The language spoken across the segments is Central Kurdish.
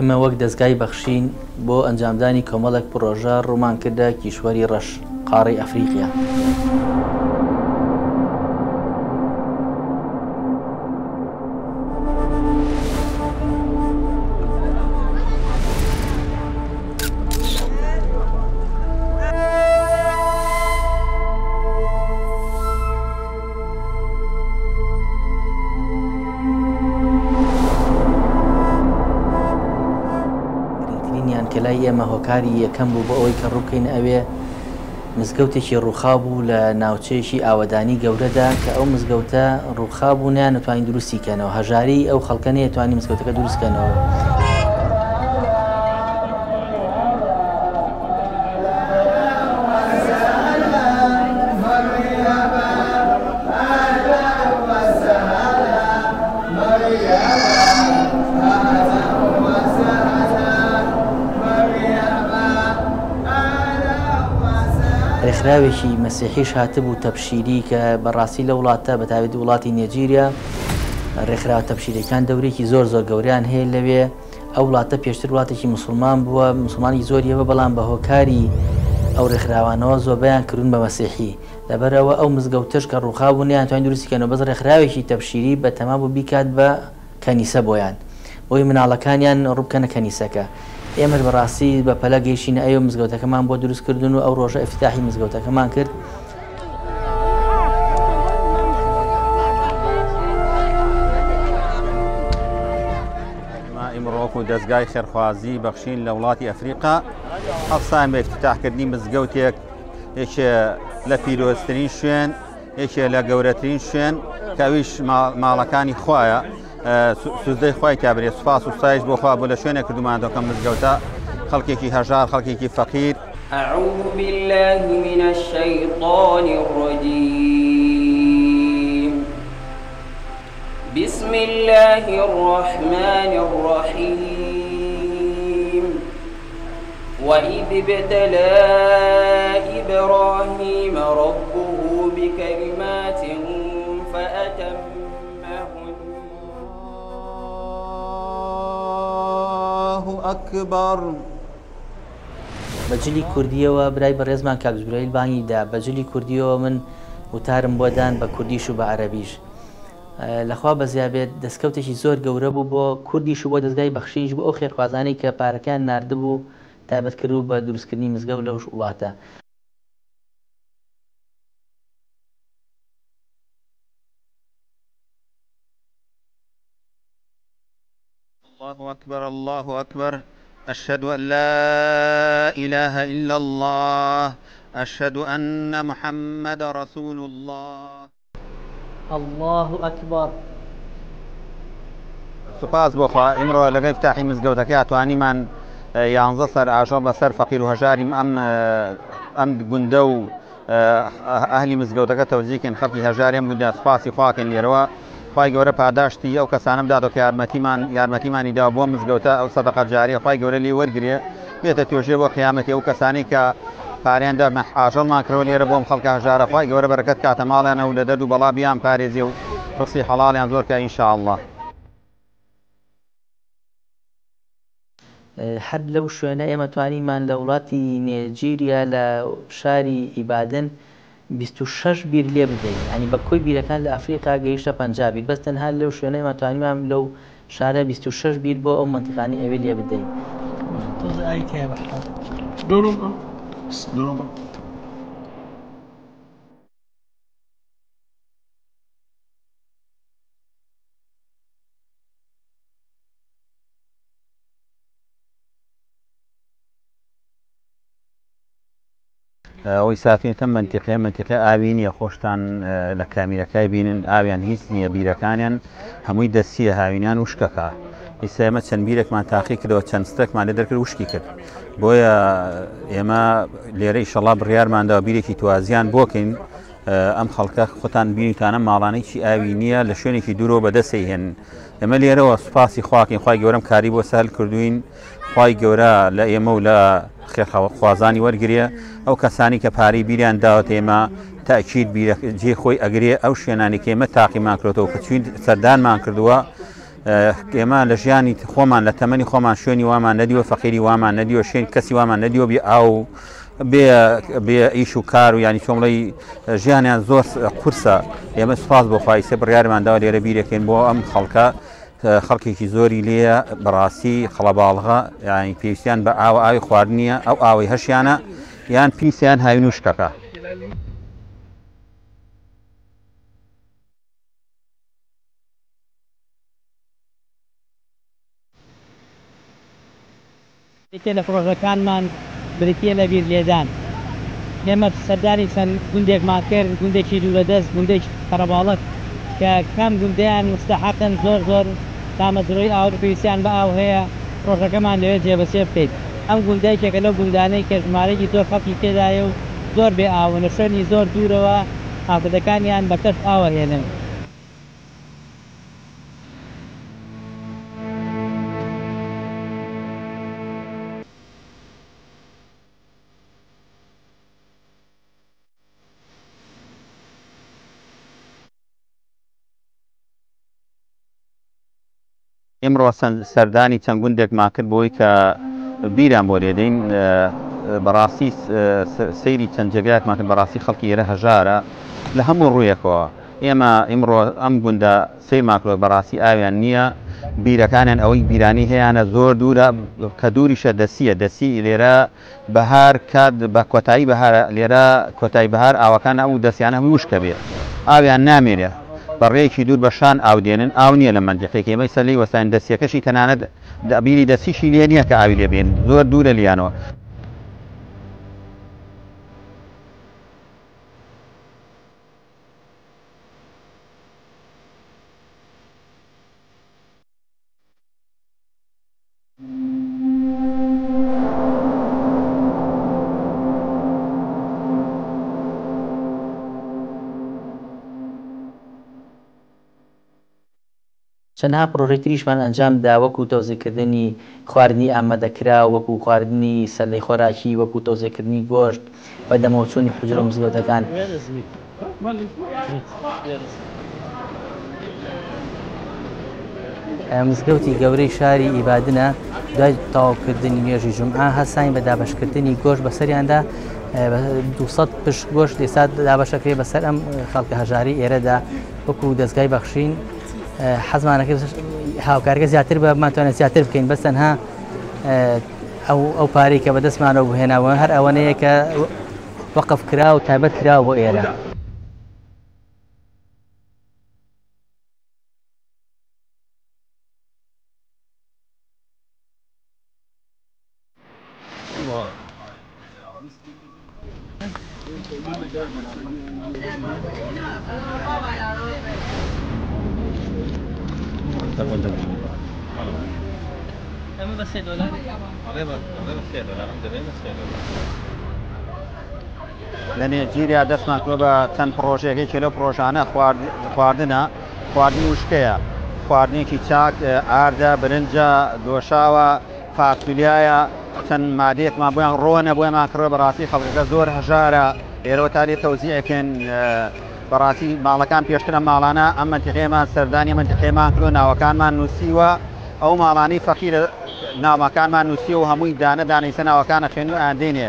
ئێمە وەک دەستگای بەخشین بۆ ئەنجامدانی کۆمەڵێک پرۆژە ڕوومان کردە کیشوەری ڕەش قاڕی ئەفریقیا. کەلای ئێمە هۆکاری یەکەم بوو بۆ ئەوەی کە ڕووکەین ئەوێ مزگەوتێکی ڕووخاو بوو لە ناوچەیەکی ئاوەدانی گەورەدا کە ئەو مزگەوتە ڕووخاو بوو نیان نتوانین دروستی کەنەوە، هەژاری ئەو خەڵکە نەیەتوانی مزگەوتەکە دروستکەنەوە. ڕێکخراوێکی مەسیحیش هاتبوو تەبشیری کە بەڕاستی لە وڵاتە بەتابەتی وڵاتی نێجیریا ڕێکخراوە تەبشیرەکان دەورێکی زۆر گەوریان هەیە لەوێ. ئەو وڵاتە پێشتر وڵاتێکی مسلمان بووە، مسلمانی زۆریەوە، بەڵام بە هۆکاری ئەو ڕێکخراوانەوە زۆربیان کردون بە مەسیحی. لەبەرەوە ئەو مزگەوتەش کە ڕووخاو بوو نیان توانین دروستیکەنەوە، بەس ڕێکخراوێکی تەبشیری بە تەما بوو بیکات بە کەنیسە بۆیان، بۆی مناڵەکانیان ڕووبکەنە کەنیسەکە. ئێمەش بەڕاستی بە پەلە گەیشتینە ئەوە مزگەوتەکەمان بۆ دروستکردن و ئەو ڕۆژە ئەفتتاحی مزگەوتەکەمان کرد. ئیمڕۆکو دەستگای خێرخوازی بەخشین لە وڵاتی ئەفریقا هەڵسان بە ئفتتاحکردنی مزگەوتێک، یەکێ لە پیرۆزترین شوێن، یەکێ لە گەورەترین شوێن کەویش ماڵەکانی خوایە. سوزدەی خوای کابرێ، سوپاس و ستایش بۆ خوا بۆ لە شوێنێک کردومانەوەکەم مزگەوتە، خەڵکێکی هەژار، خەڵکێکی فەقیر. أعوذ بالله من الشيطان الرجيم. بسم الله الرحمن الرحيم. وإذ ابتلى إبراهيم ربه بكلمات فأتمهن. الله أكبر. بەجلی کوردیەوە برای بەڕێزمان کاک جوبرەیل بانگیدا، بەجلی کوردیەوە من وتارم بۆدان بە کوردیش و بە عەرەبیش. لەخوا بەزیابێت دەستکەوتێکی زۆر گەورە بوو بۆ کوردیش و بۆ دەستگای بەخشیش بۆ ئەو خێرخوازانەی کە پارەکان ناردبوو تایبەتکرد و بە دروستکردنی مزگەوت لەو وڵاتە. الله أكبر، الله أكبر. أشهد أن لا إله إلا الله، أشهد أن محمد رسول الله. الله أكبر. سپاس بۆ خوا ئیمڕۆ لەگەڵ ئفتتاحی مزگەوتەکە ئەتوانیمان 11 سەر ئاژەڵ بەسەر فەقیر و هەژاری ئەم گوندە و ئەهلی مزگەوتەکە تەوزیکن، خەڵکی هەژاری ئەم گوندە سپاسی خواکەن لێرەوە. خوای گەورە پاداشتی ئەو کەسانە بداتەوە کە یارمەتیمانی دا بۆ مزگەوتە، ئەو سەدەقە جاریە خوای گەورە لێ وەرگرێ بێتە توێژێ بۆ قیامەتی. ئەو کەسانی کە پاریاندا ئاژەڵمان کردەوە لێرە بۆم خەڵکە هەژارە، خوای گەورە بەرەکەت کاتە ماڵیانە و لە دەرد و بەڵا بیان پارێزێ و ڕزقی حەڵاڵیان زۆر کە ئینشاءالله. هەر لەو شوێنە ئێمە توانیمان لە وڵاتی نێجیریا لە شاری ئیبادن 26 بیر لێ بدەین، ینی بە کۆی بیرەکان لە ئەفریقا گەیشتە 50 بیر، بەس تەنها لەو شوێنەی ئێمە توانیمان لەو شارە 26 بیر بۆ ئەو منتیقانی ئەوێ لێ بدەین. ئەوەی سافێتە منتیقە ئاوی نییە، خۆشتان لە کامیرەکەی بینن ئاویان هیچ نییە، بیرەکانیان هەمووی دەستیە، هاوینیان وشکەکە. ئیستا ئێمە چەند بیرێکمان تاقی کردەوە، چەند ستەکمان لێ دەرکرد وشکی کرد، بۆیە ئێمە لێرە ئیشەڵا بڕیارمانداوە بیرێکی توازیان بۆکەین ئەم خەڵکە خۆتان بینیتانە ماڵانەیەکی ئاوی نییە لە شوێنێکی دوورۆ بەدەستی هێن. ئێمە لێرەوە سوپاسی خواکەین، خوای گەورەم کاری بۆ سەهل کردوین، خوای گەورە لە ئێمە و لە خێرخوازانی وەرگریە. ئەو کەسانی کە پارەی بیریان داوەت ئێمە تاکید جێ خۆی ئەگرێ ئەو شوێنانی کە ئێمە تاقیمان کردەوە کە چوین سەردانمان کردووە ئێمە لە ژیانی خۆمان لە تەمەنی خۆمان شوێنی وامان نەدیوە فەقیری وامان نەدیوە شوێن کەسی وامان نەدیوە بێ ئاو بێ ئیش و کار و ینی چۆمڵی ژیانیان زۆر قورسە ئێمە سوپاس بۆ خواهیسە بڕیارمانداوە لێرە بیرەکەین بۆ ئەم خەڵکە خەڵکێکی زۆری لێە بەڕاستی خەڵەباڵغا یانی پێویستیان بە ئاوی خواردنیە ئەو ئاوی هەشیانە یان پیسیان هاوین و شکەکە. لە پرۆژەکانمان بریتە لە بیر لێدان ئێمە سەردانی چەند گوندێکمان کرد گوندێکی دوو لەدەست گوندێکی قەرەباڵغ کە کام گوندیان مستەحەقن زۆر تامەزرۆی ئاو پێویستیان بە ئاو هەیە پرۆژەکەمان لەوێت جێبەجێ بکەیت ئەم گوندایکێکە لەو گوندانەی کە ژمارەی زۆر خەڵکی تێدایە و زۆر بێ ئاوە لە شوێنی زۆر دوورەوە ئافرەتەکانیان بە کەس ئاوە هێنن. ئێمڕۆ سەردانی چەند گوندێکمان کرد بۆی کە بیران بۆ لێدەین بەڕاستی سەیری چەند جێگایەکمان کرد بەڕاستی خەڵکی ئێرە هەژارە لە هەموو ڕوویەکەوە ئێمە ئیمڕۆ ئەم گوندە سەیرمان کردووە بەڕاستی ئاویان نییە بیرەکانیان ئەوەی بیرانی هەیەیانە زۆر دوورە کە دووریشە دەسی لێرە بەهار کات بە کۆتایی بەهار لێرە کۆتایی بەهار ئاوەکان ئەو دەستیانە هەمووی وشکە بێ ئاویان نامێنێ بەڕێیەکی دوور بەشان ئاو دێنن ئاو نییە لە منجەقێکی ئێمەی سەر لی وەستان دەستیەکەشی تەنانەت بیری دەستیشی لێ نییە کە ئاوی لێ بێن زۆر دوورە لیانەوە. چەندها پرۆژەی تریشمان ئەنجامدا وەکو تەوزیعکردنی خواردنی ئامادەکرا وەکو خواردنی سەرلەی خۆراکی وەکو تەوزیعکردنی گۆشت بە دەمەوچوونی حوجرە و مزگەوتەکان. مزگەوتی گەورەی شاری ئیبادنە دوای تەواوکردنی نوێژی جومعە هەساین بە دابەشکردنی گۆشت بەسەریاندا 200 پشت گۆشت ئێستا دابەشەکرێ بەسەر ئەم خەڵکە هەژاری ئێرەدا وەکو دەستگای بەخشین حەزمانەکە هاوکارەکە زیاتر بمانتوانێت زیاتر بکەین بەس تەنها ئەو پارەی کە بەدەستمانەوە بهێناوە هەر ئەوەنەیە کە وەقف کرا و تایبەت کراوە بۆ ئێرە. لە نێجیریا دەستمان کرد بە چەند پرۆژێکێکی لەو پرۆژانە خواردنی وشکەیە خواردنێکی چاک ئاردە برنجە دۆشاوە فاسولیایە چەند مادەیەکمان بۆیان ڕۆنە بۆیمان کڕۆ بەڕاستی خەڵکەکە زۆر هەژارە ئێرەوە تا لێ تەوزیعەکەن بەڕاستی ماڵەکان پێشترە ماڵانە ئەم منتیقەیەمان سەردانی منتیقەیەمان کردو ناوەکانمان نووسیوە ئەو ماڵانەی فەقیرە ناوەکانمان نووسیوە و هەمووی دانە دانەیسە ناوەکانە خوێن و ئاندێنێ.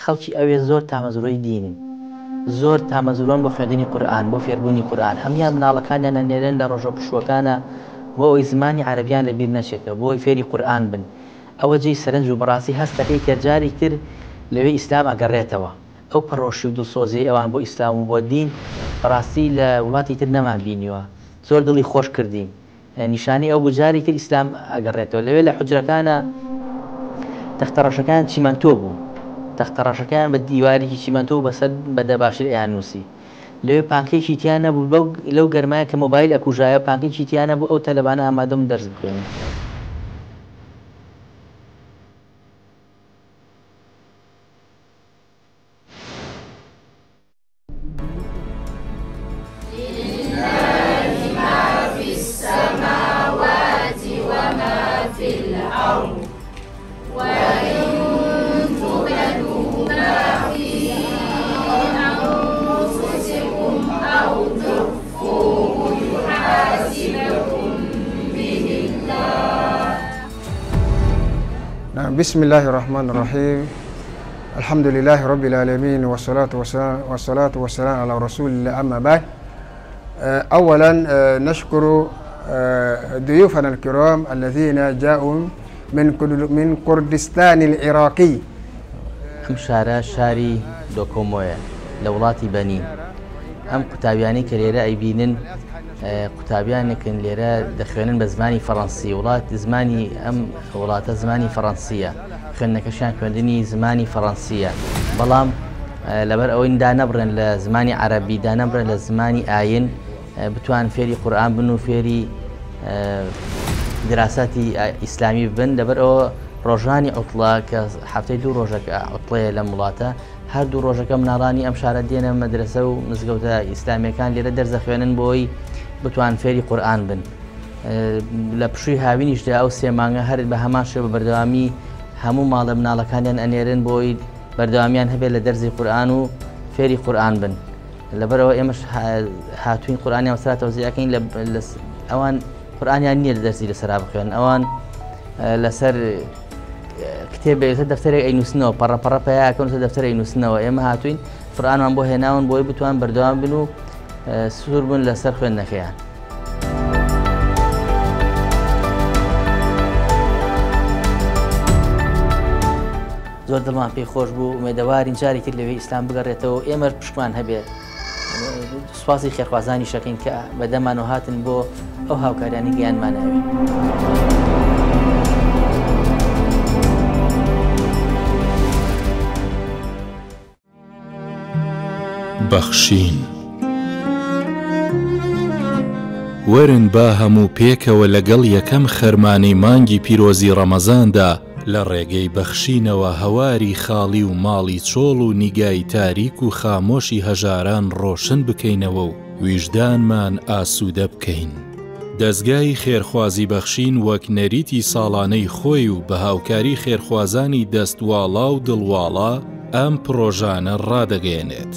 خەڵکی ئەوێ زۆر تامەزرۆی دینن زۆر تامەزرۆن بۆ خوێندنی قورئان بۆ فێربوونی قورئان هەمویان مناڵەکانیان ئەنێرن لە ڕۆژە پشوەکانە بۆ ئەوەی زمانی عەرەبیان لەبیر نەچێتەوە بۆ ئەوەی فێری قورئان بن ئەوە جێی سەرنج و بەڕاستی هەستەکەی کە جاری تر لەوێ ئیسلام ئەگەڕێتەوە ئەو پەڕۆشی و دڵسۆزی ئەوان بۆ ئیسلام و بۆ دین بەڕاستی لە وڵاتی تر نەمان بینیوە زۆر دڵی خۆش کردین نیشانی ئەو بجاری تر ئیسلام ئەگەڕێتەوە لەوێ لە حوجرەکانە تەختەڕەشەکان چیمەنتۆ بوو تەختەڕەشەکان بە دیوارێکی چیمەنتۆ بەسەر بەدە باشتر ئەیان نووسی لەوێ پانکەیەکی تیان نەبوو لەو گەرمایە کە مۆبایل ئەکوژایە پانکەیەکی تیان نەبوو ئەو تەلەبانە ئامادەم دەرس بکەین. لله ما في السماوات وما بسم الله الرحمن الرحيم. الحمد لله رب العالمين والصلاة والسلام على رسول الله. أما بعد، أولا نشكر ضيوفنا الكرام الذين جاءوا من كردستان العراقي. ئەم شارە شاری دۆکۆمۆیە لە وڵاتی بەنین. ئەم قوتابیانی کە لێرە ئەیبینن قوتابیانێکن لێرە دەخوێنن بە زمانی فەڕەنسی. وڵات زمانی ئەم وڵاتە زمانی فەڕەنسیە، خوێندنەکەشیان خوێندنی زمانی فەڕەنسیە، بەڵام لەبەر ئەوەی دانەبڕێن لە زمانی عەرەبی، دانەبڕێن لە زمانی ئاین، بتوان فێری قورئان بن و فێری دراساتی ئیسلامی بن. لەبەر ئەوە ڕۆژانی عوتڵە کە هەفتەی 2 ڕۆژەکە عوتڵەیە لەم وڵاتە، هەردوو ڕۆژەکە مناڵانی ئەم شارە دێنە مەدرسە و مزگەوتە ئیسلامیەکان لێرە دەرزە خوێنن بۆی بتوان فێری قورئان بن. لە پشووی هاوینیشدا ئەو 3 مانگە هەر بە هەمان شێوە بەردەوامی هەموو ماڵە مناڵەکانیان ئەنێرن بۆی بەردەوامیان هەبێت لە دەرزی قورئان و فێری قورئان بن. لەبەرەوە ئێمەش هاتوین قورئانیان وەسرا تەوزیعەکەین. ئەوان قورئانیان نییە لە دەرزی لەسەرا بخوێن، ئەوان لەسەر کتێبێتە دەفتەرێک ئەینووسنەوە، پەڕەپەڕە پەیاکەن دەفتەر ئەینووسنەوە. ئێمە هاتوین قورئانمان بۆ هێناون بۆی بتوان بەردەوام بن و سوور بن لەسەر خوێندنەکەیان. زۆر دڵمان پێی خۆش بوو، ئومێدەوارین جارێکی تر لەوێ ئیسلام بگەڕێتەوە. ئێمە پشتمان هەبێت سوپاسی خێرخوازانی شەکەین کە بەدەمان و هاتن بۆ ئەو هاوکاریانی گیانماناوێ. بەخشین وەرن با هەموو پێکەوە لەگەڵ یەکەم خەرمانەی مانگی پیرۆزی ڕەمەزاندا لە ڕێگەی بەخشینەوە هەواری خاڵی و ماڵی چۆڵ و نیگای تاریک و خامۆشی هەژاران ڕۆشن بکەینەوە و ویژدانمان ئاسوودە بکەین. دەستگای خێرخوازی بەخشین وەک نەریتی ساڵانەی خۆی و بە هاوکاری خێرخوازانی دەستواڵا و دڵواڵا ئەم پرۆژانە ڕادەگەێنێت.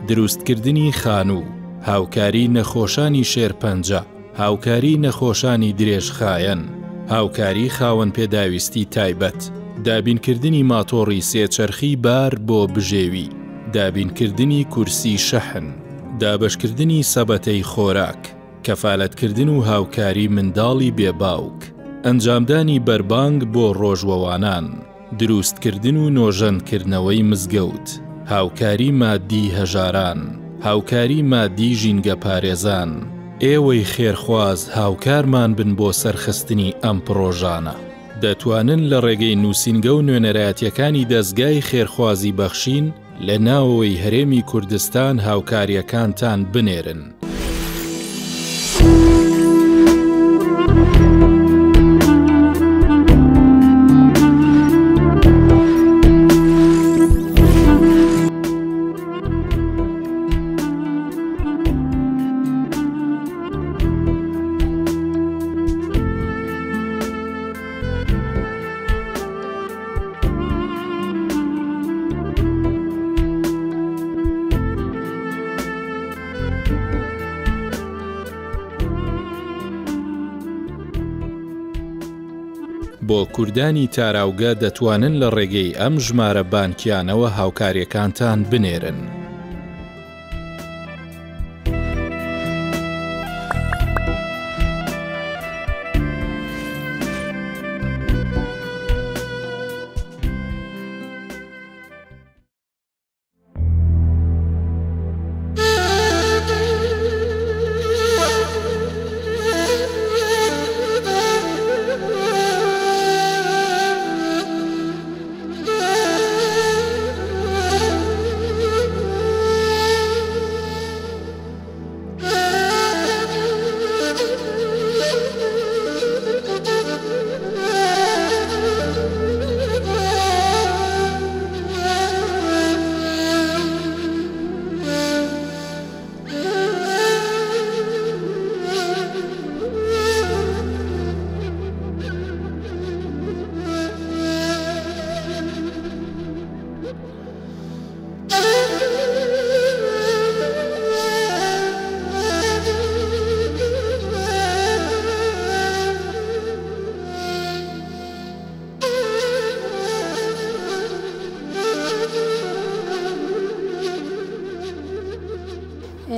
دروستکردنی خانوو، هاوکاری نەخۆشانی شێرپەنجە، هاوکاری نەخۆشانی درێژخایەن، هاوکاری خاوەن پێداویستی تایبەت، دابینکردنی ماتۆڕی سێچەرخی بار بۆ بژێوی، دابینکردنی کورسی شەحن، دابەشکردنی سەبەتەی خۆراک، کەفالەتکردن و هاوکاری منداڵی بێباوک، ئەنجامدانی بەربانگ بۆ ڕۆژوەوانان، دروستکردن و نۆژەنکردنەوەی مزگەوت، هاوکاری مادی هەژاران، هاوکاری مادی ژینگە پارێزان. ئێوەی خێرخواز هاوکارمان بن بۆ سەرخستنی ئەم پرۆژانە. دەتوانن لە ڕێگەی نووسینگە و نوێنەرایەتیەکانی دەستگای خێرخوازی بەخشین لە ناوەوەی هەرێمی کوردستان هاوکاریەکانتان بنێرن. بۆ کوردانی تاراوگە دەتوانن لە ڕێگەی ئەم ژمارە بانکیانەوە هاوکاریەکانتان بنێرن.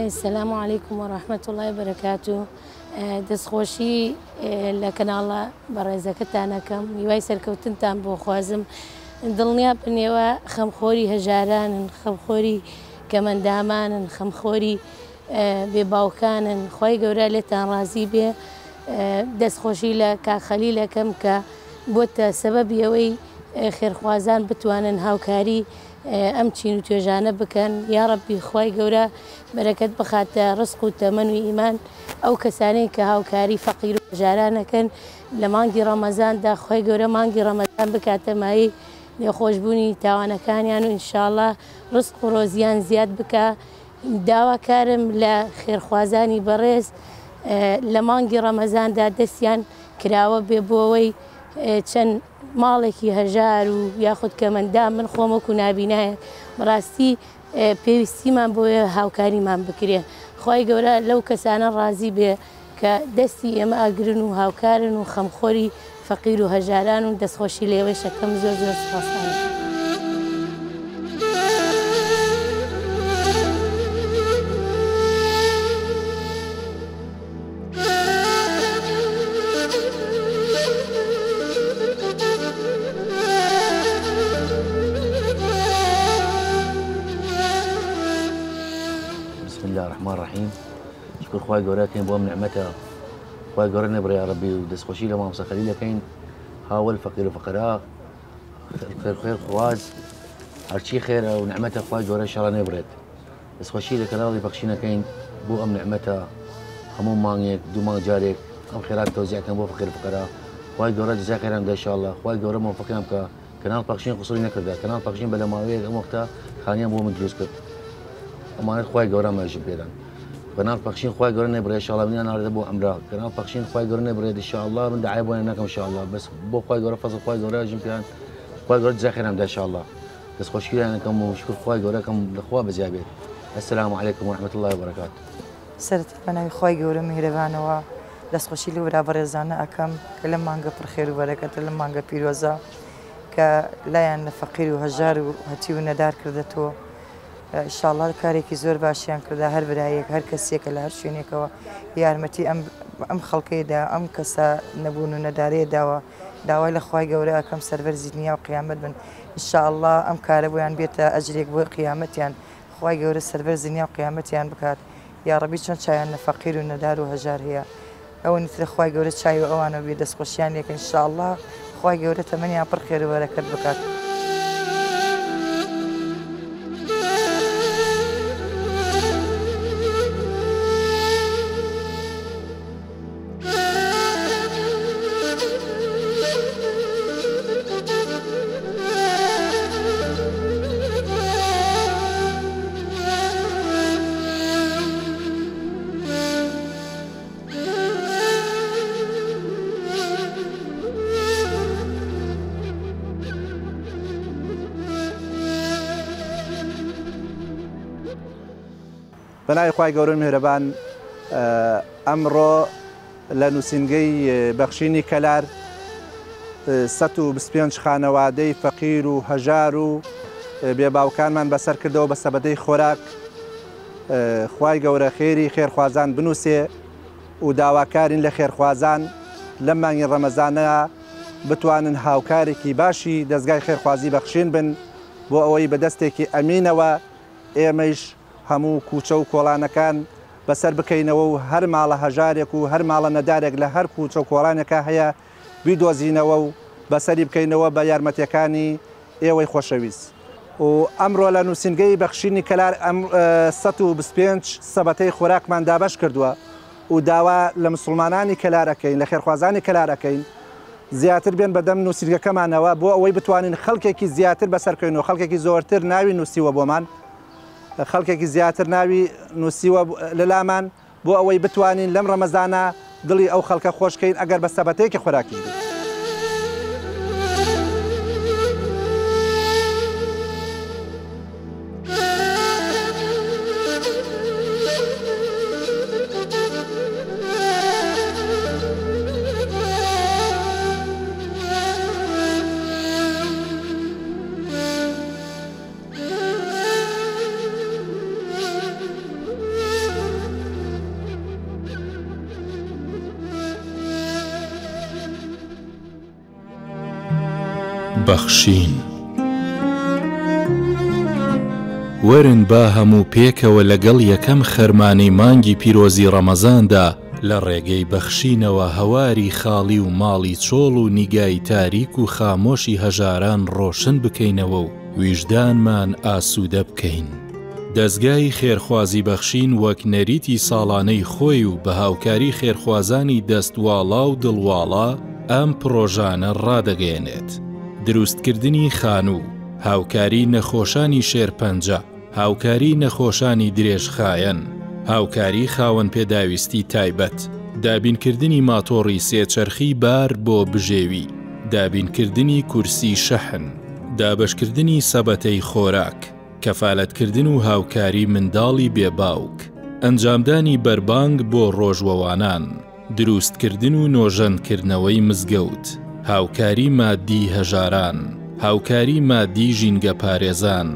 السلام عليكم ورحمة الله وبركاته. دەستخۆشی لە کەناڵە بەڕێزەکەتانەکەم میوای سەرکەوتنتان بۆ خوازم. دڵنیا بنێوە خەمخۆری هەژارانن، خەمخۆری کەمەندامانن، خەمخۆری بێباوکانن. خی گەورە لێتان ڕازی بێ. دەستخۆشی لە کاخەلیلەکەم کە بۆتە سەبەبی ئەوەی خێرخوازان بتوانن هاوکاری ئەم چین و توێژانە بکەن. یا ڕەبی خی گەورە بەرەکەت بخاتە ڕزق و تەمەن و ئیمان ئەو کەسانەی کە هاوکاری فەقیر و هەژارانەکەن لە مانگی ڕەمەزاندا. خی گەورە مانگی ڕەمەزان بکاتە مایی لێخۆشببوونی تاوانەکانیان و ئینشاءڵڵا ڕزق و ڕۆزیان زیاد بکە. داواکارم لە خێرخوازانی بەڕێز لە مانگی ڕەمەزاندا دەستیان کراوە بێ بۆ ئەوەی چەند ماڵێکی هەژار و یاخود کەمەندام من خۆمەکو نابینایە بەڕاستی پێویستیمان بۆیە هاوکاریمان بکرێ. خی گەورە لەو کەسانە ڕازی بێ کە دەستی ئێمە ئاگرن و هاوکارن و خەمخۆری فەقیر و هەژاران و دەستخۆشی لێوەی شەکەم زۆر زۆر سپاسان. الرحمن الرحيم. شكر خوای گەورە کەین بۆم نعمەتە. خوای گەورە نێبڕێ یا ڕەبی و دەستخۆشی لە مامۆستا خەلیل دەکەین. هاوڵ فەقیر و فەقەرا خێر خواز هەرچی خێرە و نعمەتە خوای گەورە ئینشاڵڵا نێبڕێت. دەستخۆشی لە کەناڵی بەخشینەکەین بۆ ئەم نعمەتە هەموو مانگێک دوو مانگ جارێک ئەم خێرات تەوزیعکەن بۆ فەقیر و فەقەرا. خوای گەورە جەزای خێران بدە ئینشاءڵڵا. خوای گەورە موفقیان بکە. کەناڵ پەخشین قسووری نەکردە. کەناڵ پەخشین بە لە ماوەیەک ئەم وەختە خانیان بۆ من دروست کرد. ئەمانەت خوای گەورە ماژی پێدان. کەناڵ پەخشین خوای گەورە نێبڕێ ئینشاءڵڵا منیان ناڕێدە بۆ ئەمرا. کەناڵ پەخشین خوای گەورە نێبڕێت ئینشاءڵڵا من داعای بۆیان ناکەم ئینشاءڵڵا بەس بۆ خوای گەورە فەزڵ خوای گەورە ژین پێیان خوای گەورە جەزای خێران بدە ئینشاءڵڵا. دەستخۆشییانەکەم و شکر خوای گەورەکەم لەخوا بەجیا بێت. السلام عليكم ورحمة الله وبركاته. سەرەتا بەناوی خی گەورە میهرەبانەوە دەستخۆشی لە ورا بەڕێزانە ئەەکەم کە لە مانگە پڕخێر و بەرەکەتە لە مانگە پیرۆزە کە لایەن لە فەقیر و هەژار و هەتی و نەدار کردێتەوە. ئینشاءڵڵا کارێکی زۆر باشیان کردا هەر برایەک هەر کەسێکە لە هەر شوێنێکەوە یارمەتی ئەم خەڵکەیدا ئەم کەسە نەبوون و نەدارەیە داوە داوای لە خی گەورە ئەەکەم سەربەرزی دنیا و قیامەت بن. ئینشاءڵڵا ئەم کارە بۆیان بێتە ئەجرێک بۆ قیامەتیان. خی گەورە سەربەر زنیا و قیامەتیان بکات. یا ڕەبی چۆن چایان لە فەقیر و نەدار و هەژار هەیە ئەوە نیترە خی گەورە چای و ئەوانە بێ دەستخۆشیان لێکە ئینشاءڵڵا خی گەورە تەمەنیان پڕ خێر و بەرەکەت بکات. بەناوی خوای گەورە میهرەبان ئەمڕۆ لە نووسینگەی بەخشینی کەلار 125 خانەوادەی فەقیر و هەژار و بێباوکانمان بەسەر کردەوە بە سەبەدەی خۆراک. خوای گەورە خێری خێرخوازان بنووسێ و داواکارین لە خێرخوازان لەم مانگی ڕەمەزانە بتوانن هاوکارێکی باشی دەستگای خێرخوازی بەخشین بن بۆ ئەوەی بەدەستێکی ئەمینەوە ئێمەش هەموو کوچە و کۆڵانەکان بەسەر بکەینەوە و هەر ماڵە هەژارێک و هەر ماڵە نەدارێک لە هەر کوچە و کۆڵانێکە هەیە بیدۆزینەوە و بەسەری بکەینەوە بە یارمەتیەکانی ئێوەی خۆشەویست. و ئەمڕۆ لە نووسینگەی بەخشینی کەلار 125 سەبەتەی خۆراکمان دابەش کردووە و داوا لە مسلمانانی کەلارەکەین لە خێرخوازانی کەلارەکەین زیاتر بێن بەدەم نووسینگەکەمانەوە بۆ ئەوەی بتوانین خەڵکێکی زیاتر بەسەرکەین و خەڵکێکی زۆرتر ناوی نووسیوە بۆمان خەڵکێکی زیاتر ناوی نووسیوە لەلامان بۆ ئەوەی بتوانین لەم ڕەمەزانە دڵی ئەو خەڵکە خۆشکەین ئەگەر بە سەبەتەیەکی خۆراکیش بێت. بەخشین وەرن با هەموو پێکەوە لەگەڵ یەکەم خەرمانەی مانگی پیرۆزی ڕەمەزاندا لە ڕێگەی بەخشینەوە هەواری خاڵی و ماڵی چۆڵ و نیگای تاریک و خامۆشی هەژاران ڕۆشن بکەینەوە و ویژدانمان ئاسوودە بکەین. دەستگای خێرخوازی بەخشین وەک نەریتی ساڵانەی خۆی و بە هاوکاری خێرخوازانی دەستواڵا و دڵواڵا ئەم پرۆژانە ڕادەگەیەنێت. دروستکردنی خانوو، هاوکاری نەخۆشانی شێرپەنجە، هاوکاری نەخۆشانی درێژخایەن، هاوکاری خاوەن پێداویستی تایبەت، دابینکردنی ماتۆڕی سێچەرخی بار بۆ بژێوی، دابینکردنی کورسی شەحن، دابەشکردنی سەبەتەی خۆراک، کەفالەتکردن و هاوکاری منداڵی بێباوک، ئەنجامدانی بەربانگ بۆ ڕۆژوەوانان، دروستکردن و نۆژەندکردنەوەی مزگەوت، هاوکاری مادی هەژاران، هاوکاری مادی ژینگە پارێزان.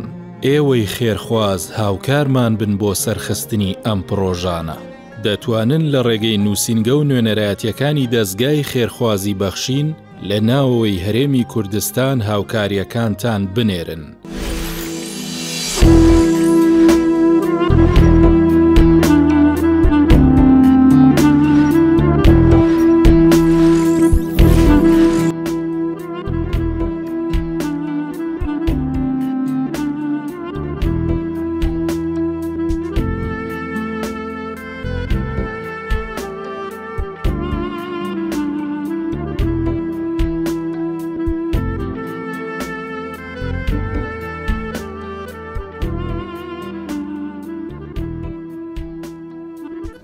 ئێوەی خێرخواز هاوکارمان بن بۆ سەرخستنی ئەم پرۆژانە. دەتوانن لە ڕێگەی نووسینگە و نوێنەرایەتیەکانی دەستگای خێرخوازی بەخشین لە ناوەوەی هەرێمی کوردستان هاوکاریەکانتان بنێرن.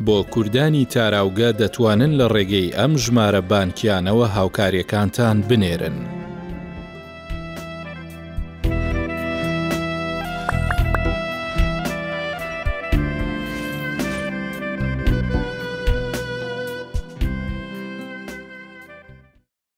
بۆ کوردانی تاراوگە دەتوانن لە ڕێگەی ئەم ژمارە بانکیانەوە هاوکاریەکانتان بنێرن.